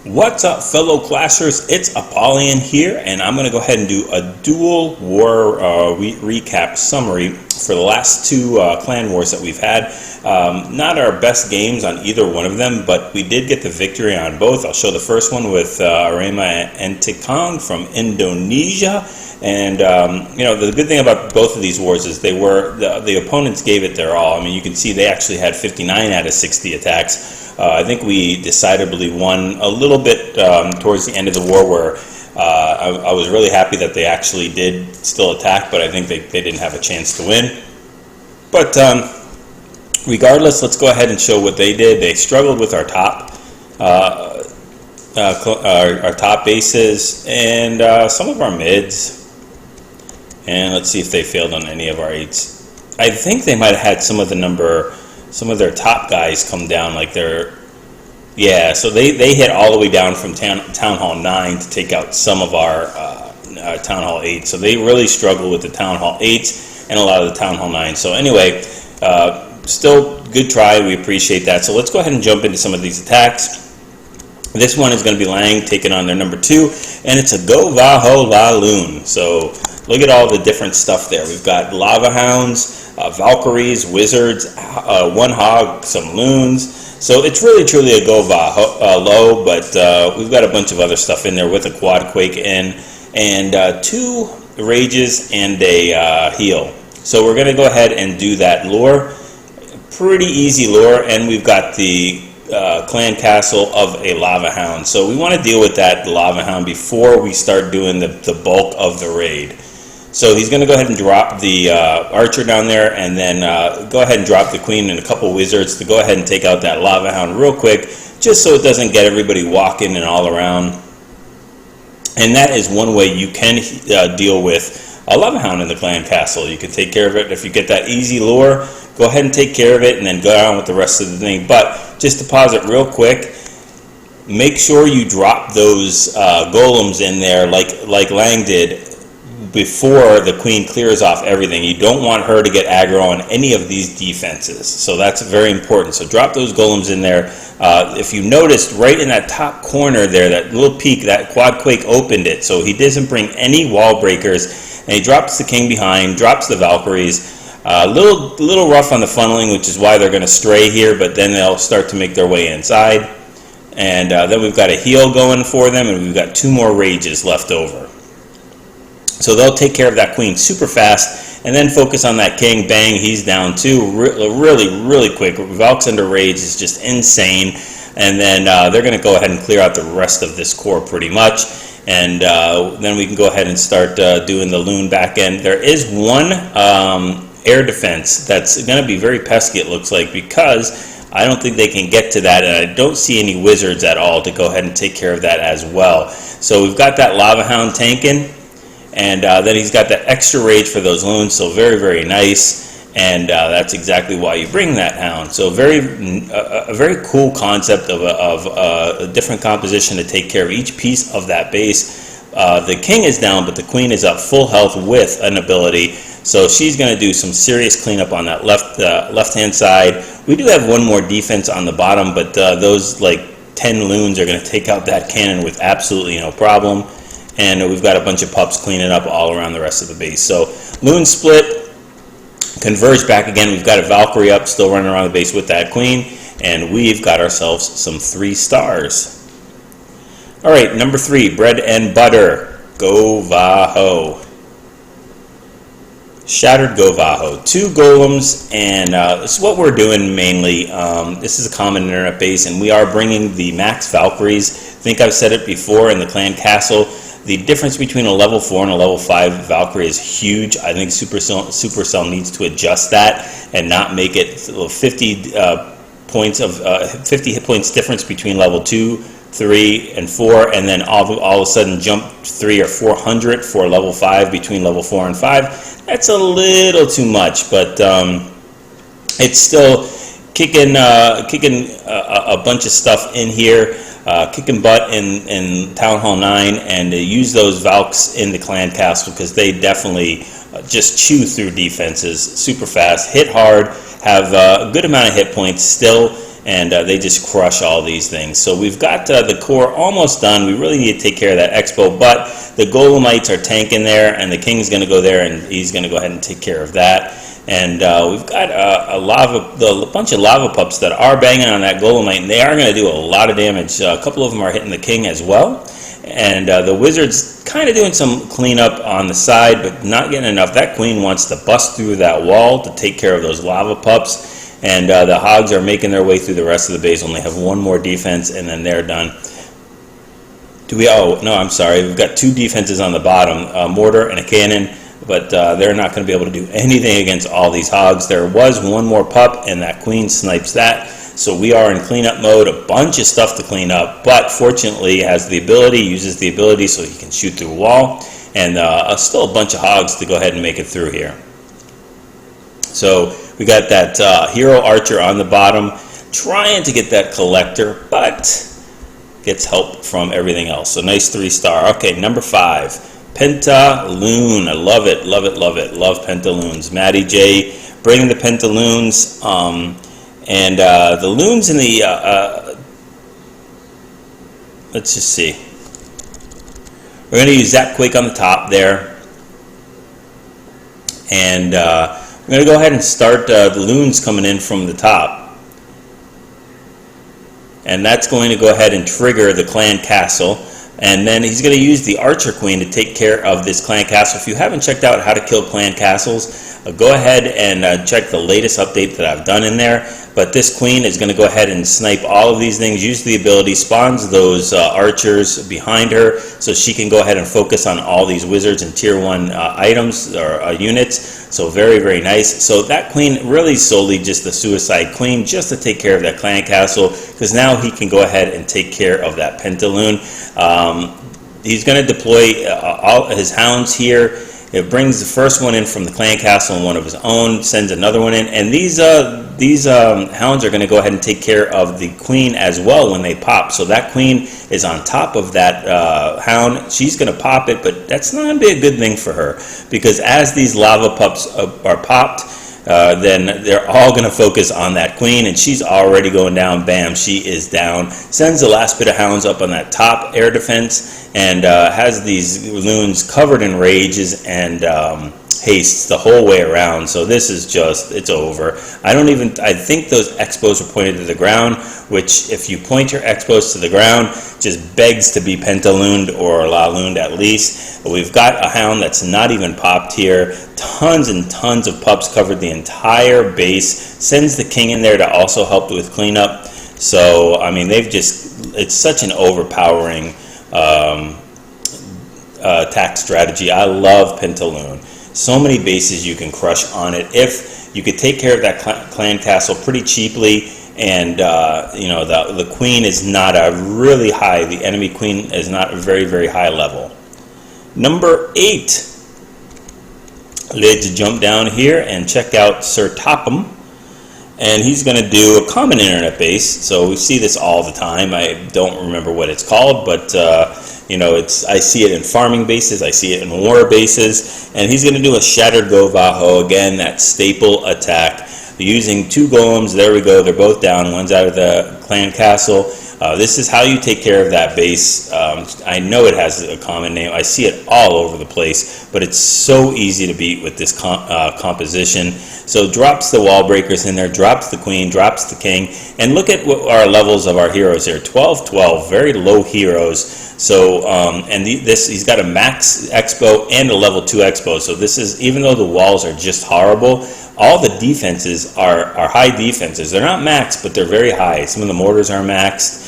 What's up, fellow clashers? It's Apollyon here, and I'm going to go ahead and do a dual war recap summary for the last two clan wars that we've had. Not our best games on either one of them, but we did get the victory on both. I'll show the first one with AREMA and ENTIKONG from Indonesia. And the good thing about both of these wars is they were the opponents gave it their all. I mean, you can see they actually had 59 out of 60 attacks. I think we decidedly won a little bit towards the end of the war, where I was really happy that they actually did still attack, but I think they didn't have a chance to win. But regardless, let's go ahead and show what they did. They struggled with our top bases and some of our mids. And let's see if they failed on any of our 8s. I think they might have had some of their top guys come down, like so they hit all the way down from Town Hall 9 to take out some of our Town Hall 8. So they really struggle with the Town Hall 8s and a lot of the Town Hall 9. So anyway, still good try. We appreciate that. So let's go ahead and jump into some of these attacks. This one is going to be Lang taking on their number 2, and it's a GoVaLo LaLoon. So look at all the different stuff there. We've got Lava Hounds, Valkyries, Wizards, one Hog, some Loons. So it's really truly a GoVaLo, but we've got a bunch of other stuff in there with a Quad Quake in, and 2 Rages and a Heal. So we're going to go ahead and do that lure. Pretty easy lure, and we've got the clan castle of a Lava Hound. So we want to deal with that Lava Hound before we start doing the bulk of the raid. So he's going to go ahead and drop the archer down there, and then go ahead and drop the queen and a couple wizards to go ahead and take out that Lava Hound real quick, just so it doesn't get everybody walking and all around. And that is one way you can deal with a Lava Hound in the clan castle. You can take care of it. If you get that easy lure, go ahead and take care of it, and then go on with the rest of the thing. But just to pause it real quick, make sure you drop those golems in there like Lang did before the queen clears off everything. You don't want her to get aggro on any of these defenses. So that's very important. So drop those golems in there. If you noticed, right in that top corner there, that little peak, that Quad Quake opened it. So he doesn't bring any wall breakers. And he drops the king behind, drops the Valkyries. Little rough on the funneling, which is why they're going to stray here, but then they'll start to make their way inside. And then we've got a heal going for them, and we've got 2 more rages left over. So they'll take care of that queen super fast, and then focus on that king. Bang, he's down too, really quick. Valk's under rage is just insane. And then they're going to go ahead and clear out the rest of this core pretty much. And then we can go ahead and start doing the Loon back end. There is one air defense that's going to be very pesky, it looks like, because I don't think they can get to that, and I don't see any wizards at all to go ahead and take care of that as well. So we've got that Lava Hound tanking, and then he's got that extra rage for those Loons, so very nice. And that's exactly why you bring that Hound. So a very cool concept of a different composition to take care of each piece of that base. The king is down, but the queen is up full health with an ability. So she's going to do some serious cleanup on that left-hand side. We do have one more defense on the bottom, but those like 10 Loons are going to take out that cannon with absolutely no problem. And we've got a bunch of pups cleaning up all around the rest of the base. So Loon split, converge back again. We've got a Valkyrie up, still running around the base with that queen. And we've got ourselves some 3 stars. All right, number 3, bread and butter, GoVaLo. Shattered GoVaLo, 2 golems, and this is what we're doing mainly. This is a common internet base, and we are bringing the max Valkyries. I think I've said it before in the clan castle. The difference between a level 4 and a level 5 Valkyrie is huge. I think Supercell needs to adjust that and not make it 50 hit points difference between level 2, 3, and 4, and then all of a sudden jump 300 or 400 for level 5 between level 4 and 5. That's a little too much, but it's still kicking a bunch of stuff in here. Kicking butt in Town Hall 9, and use those Valks in the clan castle, because they definitely just chew through defenses super fast, hit hard, have a good amount of hit points still, and they just crush all these things. So we've got the core almost done. We really need to take care of that expo, but the Golemites are tanking there, and the King's going to go there, and he's going to go ahead and take care of that. And we've got a bunch of lava pups that are banging on that Golemite, and they are going to do a lot of damage. A couple of them are hitting the King as well. And the Wizard's kind of doing some cleanup on the side, but not getting enough. That Queen wants to bust through that wall to take care of those lava pups. And the Hogs are making their way through the rest of the base. Only have one more defense, and then they're done. Oh, no, I'm sorry. We've got 2 defenses on the bottom, a mortar and a cannon. But they're not going to be able to do anything against all these Hogs. There was one more pup, and that Queen snipes that. So we are in cleanup mode, a bunch of stuff to clean up, but fortunately has the ability, uses the ability so he can shoot through a wall, and still a bunch of Hogs to go ahead and make it through here. So we got that hero archer on the bottom, trying to get that collector, but gets help from everything else. So nice 3-star. Okay, number 5, PentaLoon. I love it, love it, love it. Love PentaLoons. Maddie J bringing the PentaLoons. And the loons in the, let's just see. We're going to use Zapquake on the top there. And we're going to go ahead and start the loons coming in from the top. And that's going to go ahead and trigger the clan castle. And then he's going to use the Archer Queen to take care of this clan castle. If you haven't checked out how to kill clan castles, go ahead and check the latest update that I've done in there. But this Queen is going to go ahead and snipe all of these things, use the ability, spawns those archers behind her, so she can go ahead and focus on all these wizards and tier 1 items or units. So very, very nice. So that Queen really solely just a suicide Queen, just to take care of that clan castle, because now he can go ahead and take care of that PentaLoon. He's going to deploy all his hounds here. It brings the first one in from the clan castle and one of his own, sends another one in, and these hounds are going to go ahead and take care of the Queen as well when they pop. So that Queen is on top of that hound. She's going to pop it, but that's not going to be a good thing for her, because as these lava pups are popped, then they're all going to focus on that Queen, and she's already going down. Bam, she is down. Sends the last bit of hounds up on that top air defense, and has these loons covered in rages and hastes the whole way around. So this is just, it's over. I think those expos are pointed to the ground, which if you point your expos to the ground, just begs to be PentaLooned or LaLooned at least. But we've got a hound that's not even popped here. Tons and tons of pups covered the entire base. Sends the King in there to also help with cleanup. So, I mean, it's such an overpowering attack strategy. I love PentaLoon. So many bases you can crush on it if you could take care of that clan castle pretty cheaply, and the Queen is not a really high. The enemy Queen is not a very, very high level. Number 8. Let's jump down here and check out Sir Topham. And he's going to do a common internet base. So we see this all the time. I don't remember what it's called, but I see it in farming bases, I see it in war bases, and he's going to do a shattered GoVaLo again, that staple attack, using 2 golems. There we go. They're both down. One's out of the clan castle. This is how you take care of that base. I know it has a common name. I see it all over the place, but it's so easy to beat with this composition. So drops the wall breakers in there, drops the Queen, drops the King, and look at what our levels of our heroes here. 12, 12, very low heroes. So he's got a max expo and a level 2 expo. So this is, even though the walls are just horrible, all the defenses are high defenses. They're not maxed, but they're very high. Some of the mortars are maxed.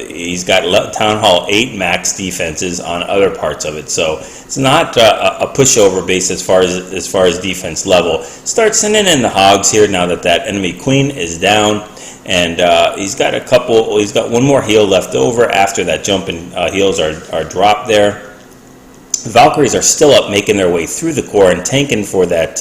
He's got Town Hall 8 max defenses on other parts of it. So it's not a pushover base as far as defense level. Start sending in the Hogs here now that enemy Queen is down. And he's got one more heal left over after that jump and heals are dropped there. Valkyries are still up, making their way through the core and tanking for that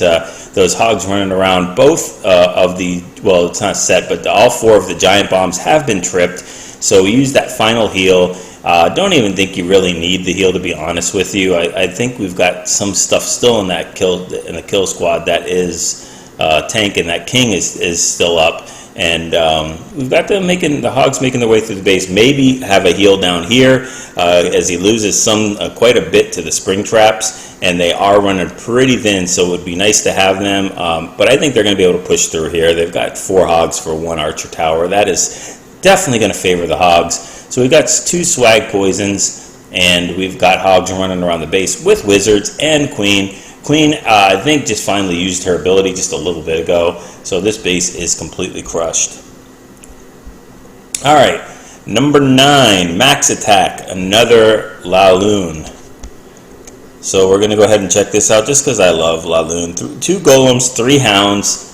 those Hogs running around. Both it's not set, but all 4 of the giant bombs have been tripped. So we use that final heal. Don't even think you really need the heal, to be honest with you. I think we've got some stuff still in the kill squad that is tanking. That King is still up. And we've got them the hogs making their way through the base. Maybe have a heal down here as he loses quite a bit to the spring traps, and they are running pretty thin, so it would be nice to have them. But I think they're going to be able to push through here. They've got 4 hogs for 1 archer tower. That is definitely going to favor the hogs. So we've got 2 swag poisons, and we've got hogs running around the base with wizards and queen. Queen, I think, just finally used her ability just a little bit ago, so this base is completely crushed. All right, number 9, max attack, another LaLoon. So we're going to go ahead and check this out just because I love LaLoon. 2 golems, 3 hounds.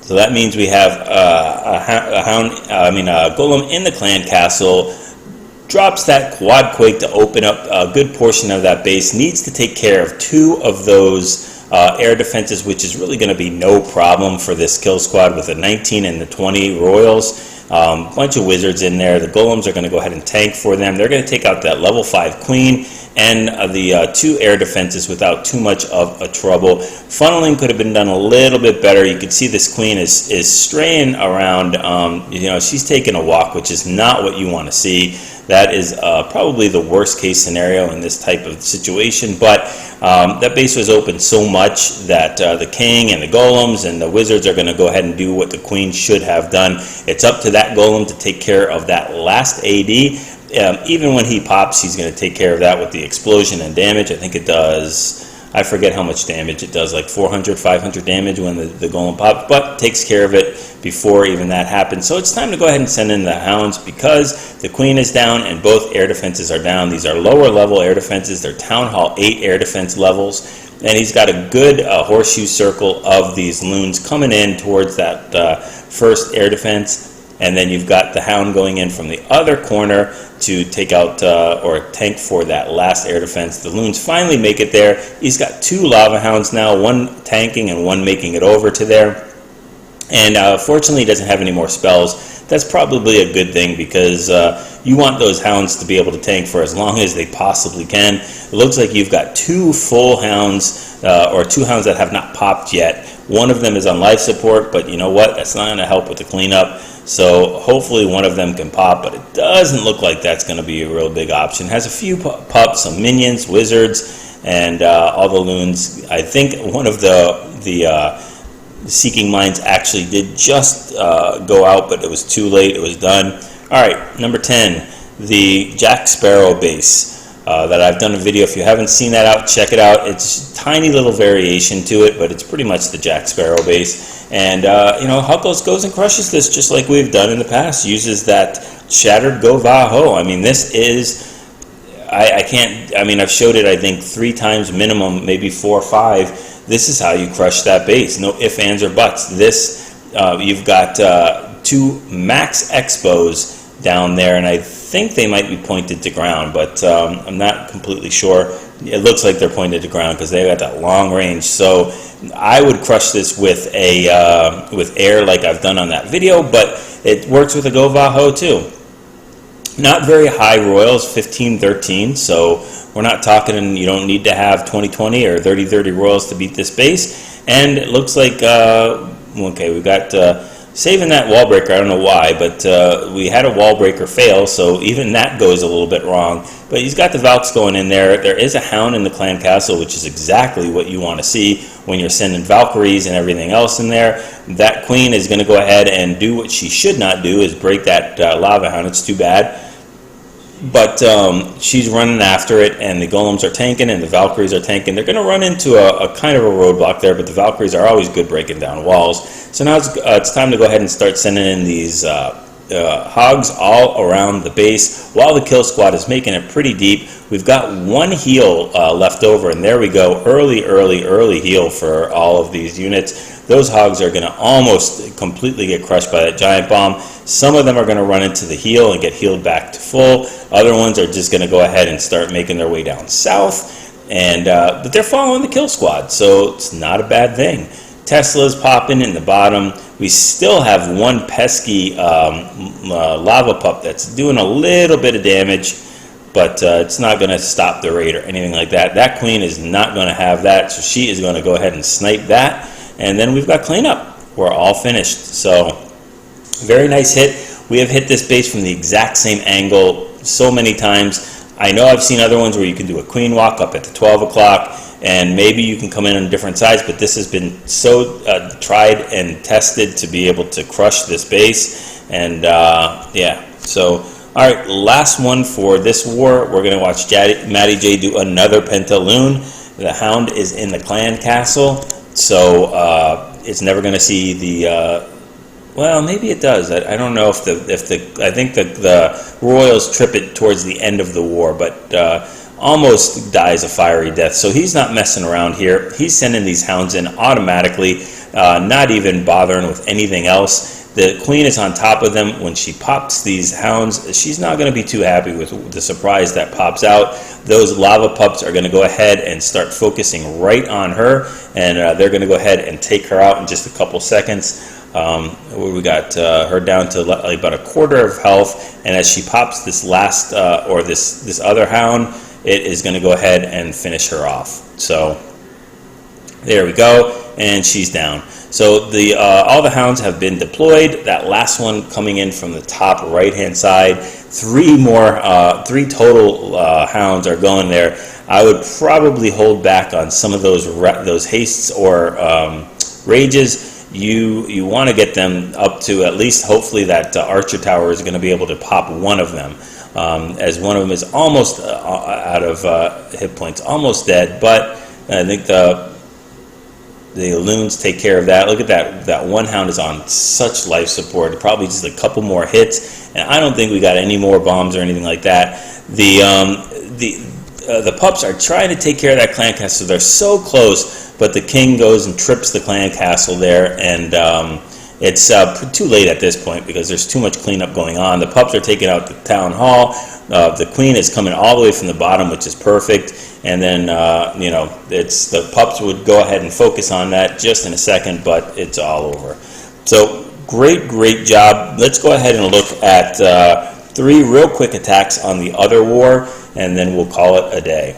So that means we have a golem in the clan castle. Drops that quad quake to open up a good portion of that base. Needs to take care of 2 of those air defenses, which is really going to be no problem for this kill squad with the 19 and the 20 royals. Bunch of wizards in there. The golems are going to go ahead and tank for them. They're going to take out that level 5 queen and the 2 air defenses without too much of a trouble. Funneling could have been done a little bit better. You can see this queen is straying around. She's taking a walk, which is not what you want to see. That is probably the worst case scenario in this type of situation, but that base was open so much that the king and the golems and the wizards are going to go ahead and do what the queen should have done. It's up to that golem to take care of that last AD. Even when he pops, he's going to take care of that with the explosion and damage. I think it does, I forget how much damage it does, like 400, 500 damage when the golem pops, but takes care of it before even that happens. So it's time to go ahead and send in the hounds because the queen is down and both air defenses are down. These are lower level air defenses. They're Town Hall 8 air defense levels. And he's got a good horseshoe circle of these loons coming in towards that first air defense. And then you've got the hound going in from the other corner to take out or tank for that last air defense. The loons finally make it there. He's got 2 lava hounds now, 1 tanking and 1 making it over to there. And fortunately, he doesn't have any more spells. That's probably a good thing because you want those hounds to be able to tank for as long as they possibly can. It looks like you've got 2 full hounds or 2 hounds that have not popped yet. One of them is on life support, but you know what? That's not going to help with the cleanup. So hopefully one of them can pop, but it doesn't look like that's going to be a real big option. Has a few pups, some minions, wizards, and all the loons. I think one of the Seeking Minds actually did just go out, but it was too late. It was done. All right, number 10, the Jack Sparrow base that I've done a video. If you haven't seen that out, check it out. It's a tiny little variation to it, but it's pretty much the Jack Sparrow base. And, Huckles goes and crushes this just like we've done in the past. Uses that shattered GoVaLo. I mean, this is... I've showed it, I think, 3 times minimum, maybe 4 or 5. This is how you crush that base. No ifs, ands, or buts. You've got 2 max expos down there, and I think they might be pointed to ground, but I'm not completely sure. It looks like they're pointed to ground because they got that long range. So I would crush this with air like I've done on that video, but it works with a GoVaLo too. Not very high royals, 15, 13, so we're not talking, you don't need to have 20, 20 or 30, 30 royals to beat this base. And it looks like, okay, we've got saving that wall breaker. I don't know why, but we had a wall breaker fail, so even that goes a little bit wrong. But he's got the Valks going in there. There is a hound in the clan castle, which is exactly what you want to see when you're sending Valkyries and everything else in there. That queen is going to go ahead and do what she should not do, is break that lava hound. It's too bad. But she's running after it, and the golems are tanking, and the Valkyries are tanking. They're going to run into a kind of a roadblock there, but the Valkyries are always good breaking down walls. So now it's time to go ahead and start sending in these hogs all around the base while the kill squad is making it pretty deep. We've got 1 heal left over, and there we go. Early heal for all of these units. Those hogs are going to almost completely get crushed by that giant bomb. Some of them are going to run into the heal and get healed back to full. Other ones are just going to go ahead and start making their way down south. And but they're following the kill squad, so it's not a bad thing. Tesla's popping in the bottom. We still have 1 pesky lava pup that's doing a little bit of damage, but it's not going to stop the raid or anything like that. That queen is not going to have that, so she is going to go ahead and snipe that. And then we've got cleanup. We're all finished. So Very nice hit. We have hit this base from the exact same angle so many times. I know I've seen other ones where you can do a queen walk up at the 12 o'clock, and maybe you can come in on different sides, but this has been so tried and tested to be able to crush this base. And yeah, so all right, last one for this war. We're going to watch Matty J do another Pentaloon. The Hound is in the clan castle, so it's never going to see the well, maybe it does. I don't know if I think the royals trip it towards the end of the war, but almost dies a fiery death. So he's not messing around here. He's sending these hounds in automatically, not even bothering with anything else. The queen is on top of them. When she pops these hounds, she's not going to be too happy with the surprise that pops out. Those lava pups are going to go ahead and start focusing right on her, and they're going to go ahead and take her out in just a couple seconds. We got her down to about a quarter of health, and as she pops this last or this other hound, it is going to go ahead and finish her off. So there we go, and she's down. So all the hounds have been deployed. That last one coming in from the top right hand side. Three total hounds are going there. I would probably hold back on some of those hastes or rages. You want to get them up to at least, hopefully that archer tower is going to be able to pop one of them, as one of them is almost out of hit points, almost dead. But I think the LaLoons take care of that. Look at that one hound is on such life support, probably just a couple more hits, and I don't think we got any more bombs or anything like that. The pups are trying to take care of that clan castle. They're so close, but the king goes and trips the clan castle there, and it's too late at this point because there's too much cleanup going on. The pups are taking out the town hall. The queen is coming all the way from the bottom, which is perfect. And then, you know, it's the pups would go ahead and focus on that just in a second, but it's all over. So great job. Let's go ahead and look at 3 real quick attacks on the other war, and then we'll call it a day.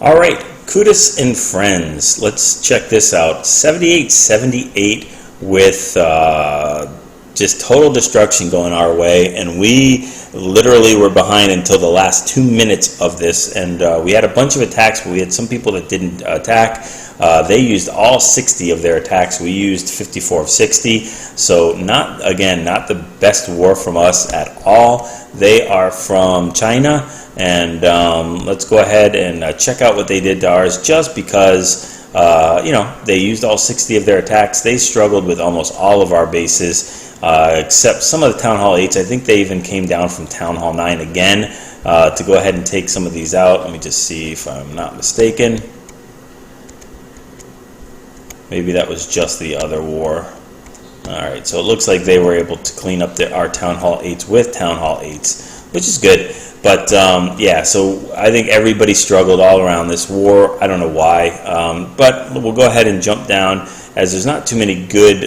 All right, Kudus and friends. Let's check this out. 78-78 with just total destruction going our way, and we literally were behind until the last 2 minutes of this, and we had a bunch of attacks, but we had some people that didn't attack. They used all 60 of their attacks. We used 54 of 60, so not the best war from us at all. They are from China, and let's go ahead and check out what they did to ours, just because you know, they used all 60 of their attacks. They struggled with almost all of our bases, except some of the Town Hall 8s. I think they even came down from Town Hall 9 again to go ahead and take some of these out. Let me just see if I'm not mistaken. Maybe that was just the other war. Alright, so it looks like they were able to clean up our Town Hall 8s with Town Hall 8s, which is good. But yeah, so I think everybody struggled all around this war. I don't know why, but we'll go ahead and jump down, as there's not too many good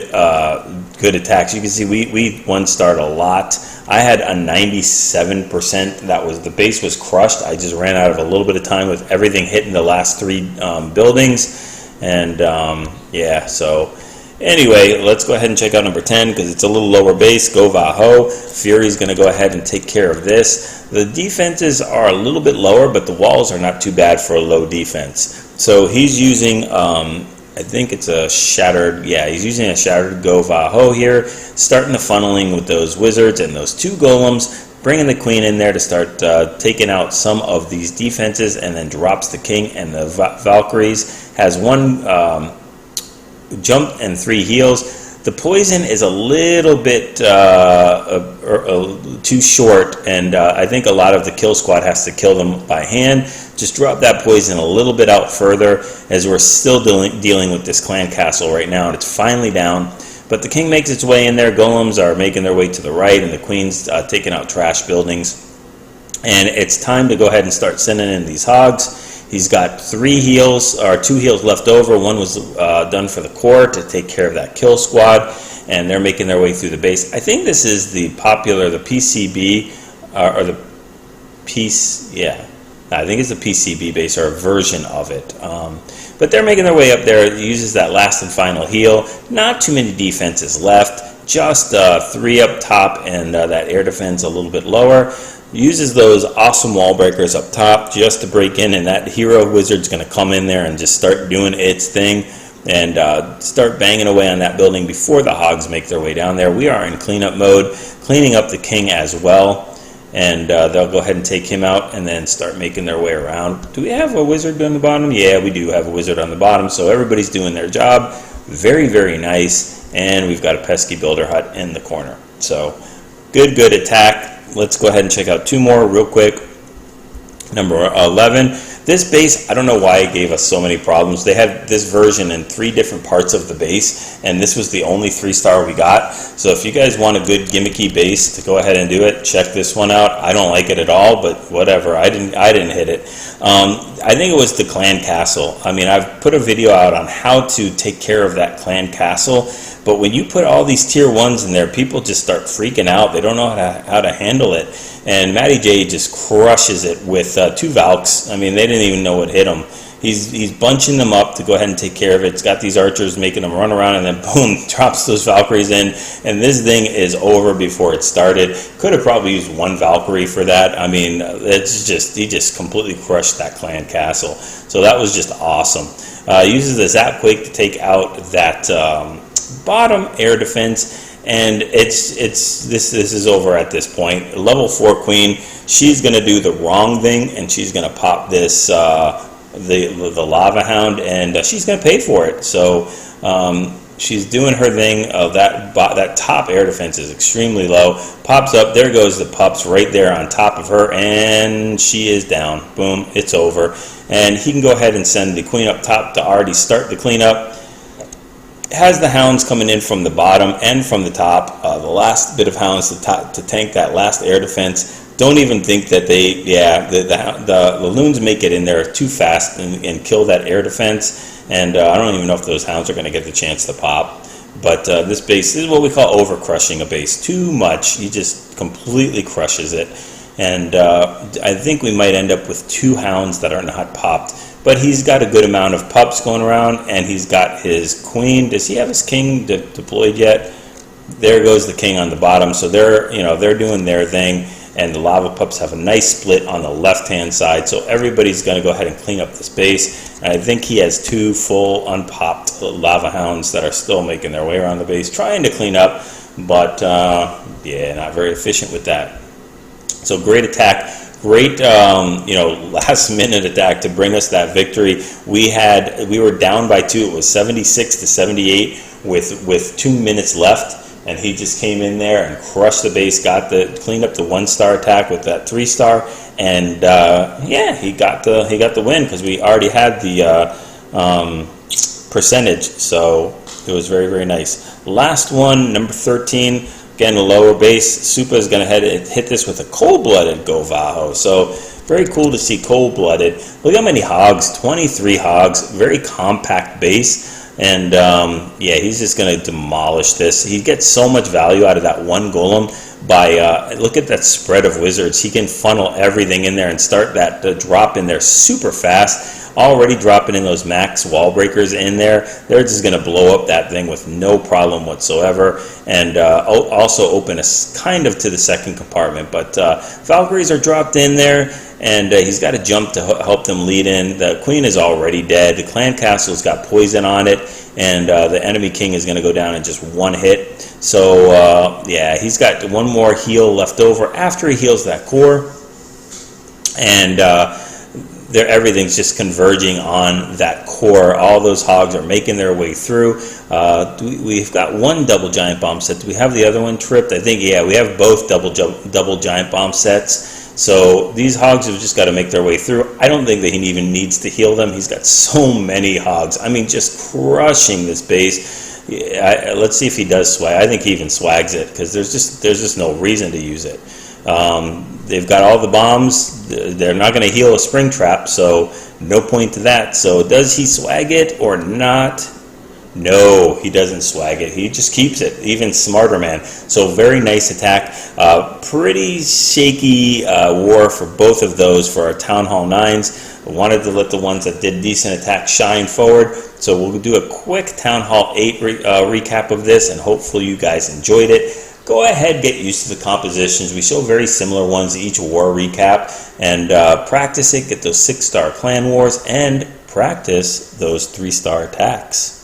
attacks. You can see we one-starred a lot. I had a 97%. That was, the base was crushed. I just ran out of a little bit of time with everything hitting the last 3 buildings, and yeah, so anyway, let's go ahead and check out number 10 because it's a little lower base. GoVaLo. Fury's going to go ahead and take care of this. The defenses are a little bit lower, but the walls are not too bad for a low defense. So he's using, I think it's a shattered, yeah, he's using a shattered GoVaLo here, starting the funneling with those wizards and those 2 golems, bringing the queen in there to start taking out some of these defenses, and then drops the king and the Valkyries. Has 1 jump and 3 heals. The poison is a little bit too short, and I think a lot of the kill squad has to kill them by hand. Just drop that poison a little bit out further, as we're still dealing with this clan castle right now, and it's finally down. But the king makes its way in there. Golems are making their way to the right, and the queen's taking out trash buildings. And it's time to go ahead and start sending in these hogs. He's got 3 heals, or 2 heals left over. 1 was done for the core to take care of that kill squad, and they're making their way through the base. I think this is the PCB, or the piece, yeah. I think it's the PCB base, or a version of it. But they're making their way up there. It uses that last and final heal. Not too many defenses left. Just 3 up top and that air defense a little bit lower. Uses those awesome wall breakers up top just to break in, and that hero wizard's going to come in there and just start doing its thing and start banging away on that building before the hogs make their way down there. We are in cleanup mode, cleaning up the king as well, and they'll go ahead and take him out and then start making their way around. Do we have a wizard on the bottom? Yeah, we do have a wizard on the bottom, so everybody's doing their job. Very, very nice, and we've got a pesky builder hut in the corner. So good attack. Let's go ahead and check out 2 more real quick. Number 11. This base, I don't know why it gave us so many problems. They had this version in 3 different parts of the base, and this was the only 3-star we got. So if you guys want a good gimmicky base to go ahead and do it, check this one out. I don't like it at all, but whatever. I didn't hit it. I think it was the clan castle. I mean, I've put a video out on how to take care of that clan castle, but when you put all these tier 1s in there, people just start freaking out. They don't know how to handle it. And Matty J just crushes it with 2 Valks. I mean, they didn't even know what hit him. He's bunching them up to go ahead and take care of it. It's got these archers making them run around, and then boom, drops those Valkyries in, and this thing is over before it started. Could have probably used 1 Valkyrie for that. I mean, he just completely crushed that clan castle. So that was just awesome. Uses the Zap Quake to take out that bottom air defense. And this is over at this point. Level 4 queen, she's going to do the wrong thing, and she's going to pop this the lava hound, and she's going to pay for it. So she's doing her thing. That top air defense is extremely low. Pops up. There goes the pups right there on top of her, and she is down. Boom, it's over. And he can go ahead and send the queen up top to already start the cleanup. Has the hounds coming in from the bottom and from the top. The last bit of hounds to tank that last air defense. Don't even think that the LaLoons make it in there too fast and kill that air defense. And I don't even know if those hounds are going to get the chance to pop. But this base, this is what we call over crushing a base. Too much. He just completely crushes it. And I think we might end up with 2 hounds that are not popped. But he's got a good amount of pups going around, and he's got his queen. Does he have his king deployed yet? There goes the king on the bottom. So they're doing their thing, and the lava pups have a nice split on the left-hand side. So everybody's going to go ahead and clean up this base. And I think he has 2 full unpopped lava hounds that are still making their way around the base, trying to clean up, but yeah, not very efficient with that. So great attack. Great, last-minute attack to bring us that victory. We were down by 2. It was 76-78 with 2 minutes left, and he just came in there and crushed the base. Cleaned up the 1-star attack with that 3-star, and he got the win because we already had the percentage. So it was very, very nice. Last one, number 13. Again, a lower base. Supa is going to hit this with a cold-blooded GoVaLo. So very cool to see cold-blooded. Look how many hogs, 23 hogs, very compact base. And he's just going to demolish this. He gets so much value out of that 1 golem by, look at that spread of wizards. He can funnel everything in there and start that drop in there super fast. Already dropping in those max wall breakers in there. They're just going to blow up that thing with no problem whatsoever, and also open us kind of to the second compartment. But Valkyries are dropped in there, and he's got to jump to help them lead in. The queen is already dead. The clan castle's got poison on it, and the enemy king is going to go down in just 1 hit. So he's got 1 more heal left over after he heals that core, and everything's just converging on that core. All those hogs are making their way through. We've got 1 double giant bomb set. Do we have the other one tripped? I think, yeah, we have both double giant bomb sets. So these hogs have just got to make their way through. I don't think that he even needs to heal them. He's got so many hogs. I mean, just crushing this base. Yeah, let's see if he does swag. I think he even swags it because there's just no reason to use it. They've got all the bombs. They're not going to heal a spring trap, so no point to that. So does he swag it or not? No, he doesn't swag it. He just keeps it. Even smarter man. So very nice attack. Pretty shaky war for both of those for our Town Hall 9s. I wanted to let the ones that did decent attacks shine forward. So we'll do a quick Town Hall 8 recap of this, and hopefully you guys enjoyed it. Go ahead, get used to the compositions. We show very similar ones each war recap, and practice it, get those 6-star clan wars, and practice those 3-star attacks.